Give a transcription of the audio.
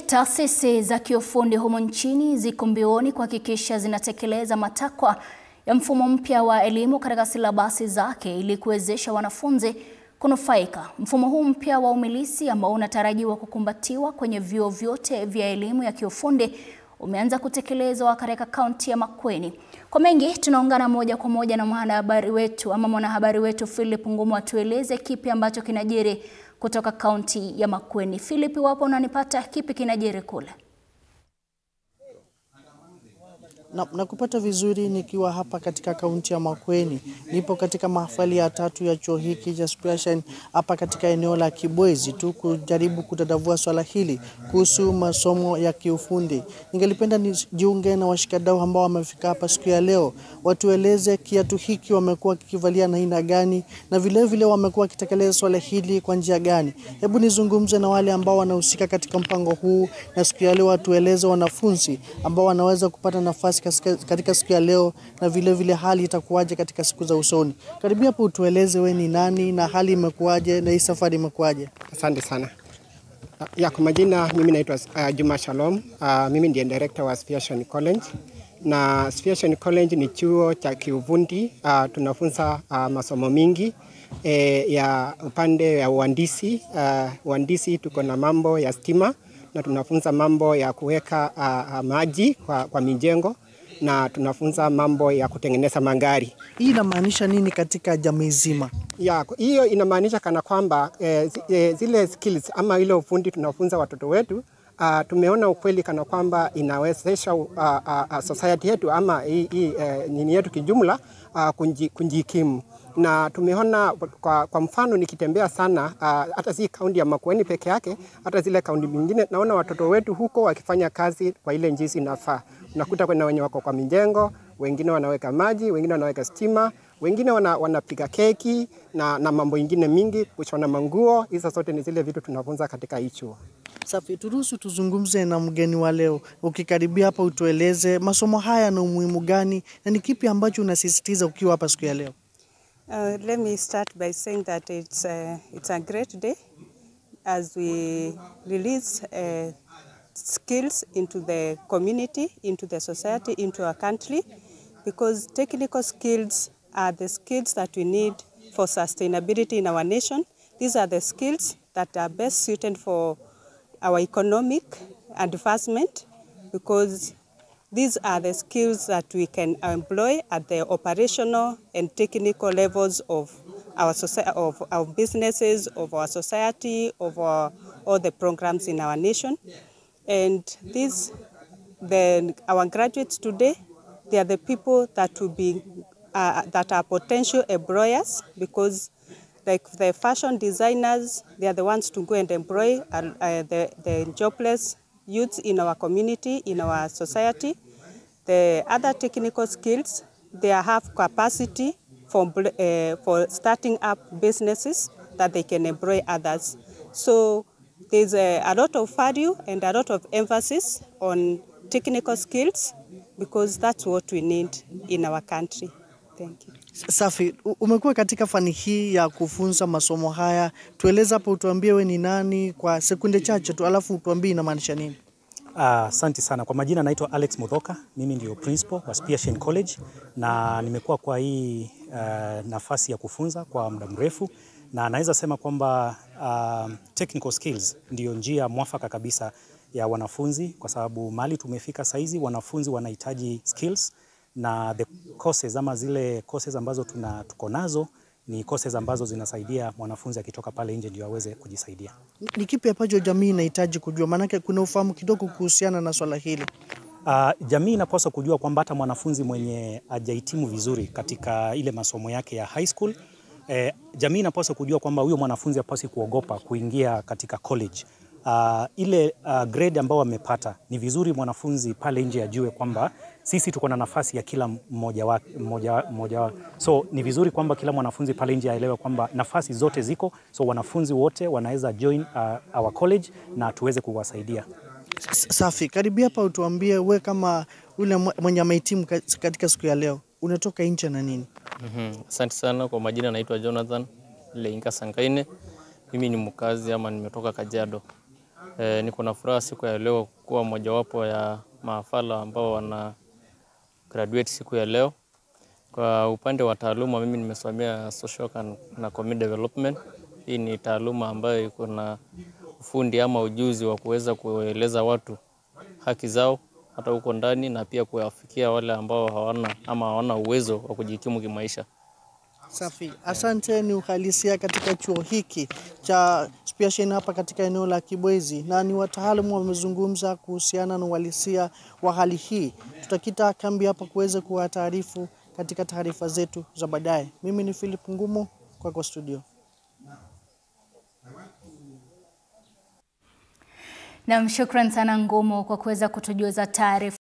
Taasisi za kiufundi humu nchini ziko mbioni kuhakikisha zinatekeleza matakwa ya mfumo mpya wa elimu katika silabasi zake ili kuwezesha wanafunzi kunufaika. Mfumo huu mpya wa umilisi ambao unatarajiwa kukumbatiwa kwenye vyuo vyote vya elimu ya kiufundi umeanza kutekelezwa katika kaunti ya Makueni. Kwa mengi tunaungana moja kwa moja na mwanahabari wetu Philip Ngumu atueleze kipi ambacho kinajiri kutoka kaunti ya Makueni. Philip, wapo unanipata, kipi kinajiri kule? Nakupata vizuri nikiwa hapa katika kaunti ya Makueni. Nipo katika mahafali ya 3 ya chuo hiki cha Aspiration hapa katika eneo la Kibwezi tu kujaribu kutadavua swala hili kuhusu masomo ya kiufundi. Ningelipenda nijiunge na washikadau ambao wamefika hapa siku ya leo. Watueleze kiatu hiki wamekuwa kikivalia na aina gani na vile vile wamekuwa kitekeleza swala hili kwa njia gani. Hebu nizungumze na wale ambao wanahusika katika mpango huu na siku ya leo watueleze wanafunzi ambao wanaweza kupata nafasi katika siku ya leo na vile vile hali itakuwaje katika siku za usoni. Karibia hapo utueleze we ni nani na hali imekuwaje na hii safari imekuwaje. Asante sana. Kwa majina mimi naitwa Juma Shalom. Mimi ndiye director wa Aspiration College. Na Aspiration College ni chuo cha kiufundi. Tunafunza masomo mingi ya upande ya uhandisi. Uhandisi tuko na mambo ya stima na tunafunza mambo ya kuweka maji kwa mijengo na tunafunza mambo ya kutengeneza magari. Hii inamaanisha nini katika jamii nzima? Hiyo inamaanisha kana kwamba zile skills ama ile ufundi tunafunza watoto wetu, tumeona ukweli kana kwamba inawezesha society yetu ama nini yetu kijumla kujikimu. Na tumeona kwa mfano nikitembea sana hata si kaunti ya Makueni peke yake, hata zile kaunti nyingine naona watoto wetu huko wakifanya kazi kwa ile njia inafaa. Unakuta kuna wenye wako kwa mijengo, wengine wanaweka maji, wengine wanaweka stima, wengine wanapika keki na mambo mengine mingi, kushona manguo. Hizo zote ni zile vitu tunafunza katika hii chuo. Safi, turuhusu tuzungumze na mgeni wa leo. Ukikaribia hapa utueleze masomo haya na umuhimu gani na ni kipi ambacho unasisitiza ukiwa hapa siku ya leo? Let me start by saying that it's a great day as we release skills into the community, into the society, into our country, because technical skills are the skills that we need for sustainability in our nation. These are the skills that are best suited for our economic advancement, because these are the skills that we can employ at the operational and technical levels of our society, of our businesses, of our society, of all the programs in our nation. And our graduates today, they are the people that will be that are potential employers, because like the fashion designers, they are the ones to go and employ the jobless youths in our community, in our society. The other technical skills, they have capacity for starting up businesses that they can employ others. So there's a lot of value and a lot of emphasis on technical skills, because that's what we need in our country. Thank you. Safi, umekuwa katika fani hii ya kufunza masomo haya. Tueleza hapo, utuambie we ni nani kwa sekunde chache tu, alafu utuambie inamaanisha nini. Asante sana. Kwa majina naitwa Alex Muthoka. Mimi ndio principal wa Aspiration College na nimekuwa kwa hii nafasi ya kufunza kwa muda mrefu, na naweza sema kwamba technical skills ndio njia mwafaka kabisa ya wanafunzi, kwa sababu mahali tumefika saizi wanafunzi wanahitaji skills, na the courses ama zile courses ambazo tuko nazo ni courses ambazo zinasaidia mwanafunzi akitoka pale nje ndio aweze kujisaidia. Ni kipi ambacho jamii inahitaji kujua? Maana kuna ufahamu kidogo kuhusiana na swala hili. Jamii inapaswa kujua kwamba hata mwanafunzi mwenye hajahitimu vizuri katika ile masomo yake ya high school, jamii inapaswa kujua kwamba huyo mwanafunzi hapaswi kuogopa kuingia katika college. Ile grade ambao wamepata, ni vizuri mwanafunzi pale nje ajue kwamba sisi tuko na nafasi ya kila mmoja. So ni vizuri kwamba kila mwanafunzi pale nje aelewe kwamba nafasi zote ziko, so wanafunzi wote wanaweza join our college na tuweze kuwasaidia. Safi, karibia hapa utuambie we kama ule mwenye amehitimu katika siku ya leo, unatoka nje na nini? Asante sana. Kwa majina naitwa Jonathan Leinka Sankaine. Mimi ni mkazi ama nimetoka Kajiado. Niko na furaha siku ya leo kuwa mojawapo ya mahafala ambao wana graduate siku ya leo. Kwa upande wa taaluma, mimi nimesomea social na community development. Hii ni taaluma ambayo iko na ufundi ama ujuzi wa kuweza kueleza watu haki zao hata huko ndani, na pia kuwafikia wale ambao hawana uwezo wa kujikimu kimaisha. Safi. Asante. Ni uhalisia katika chuo hiki cha Special hapa katika eneo la Kibwezi, na ni wataalamu wamezungumza kuhusiana na uhalisia wa hali hii. Tutakita kambi hapa kuweza kuwataarifu katika taarifa zetu za baadaye. Mimi ni Philip Ngumo kwa studio. Na shukran sana Ngumo kwa kuweza kutujuza taarifa.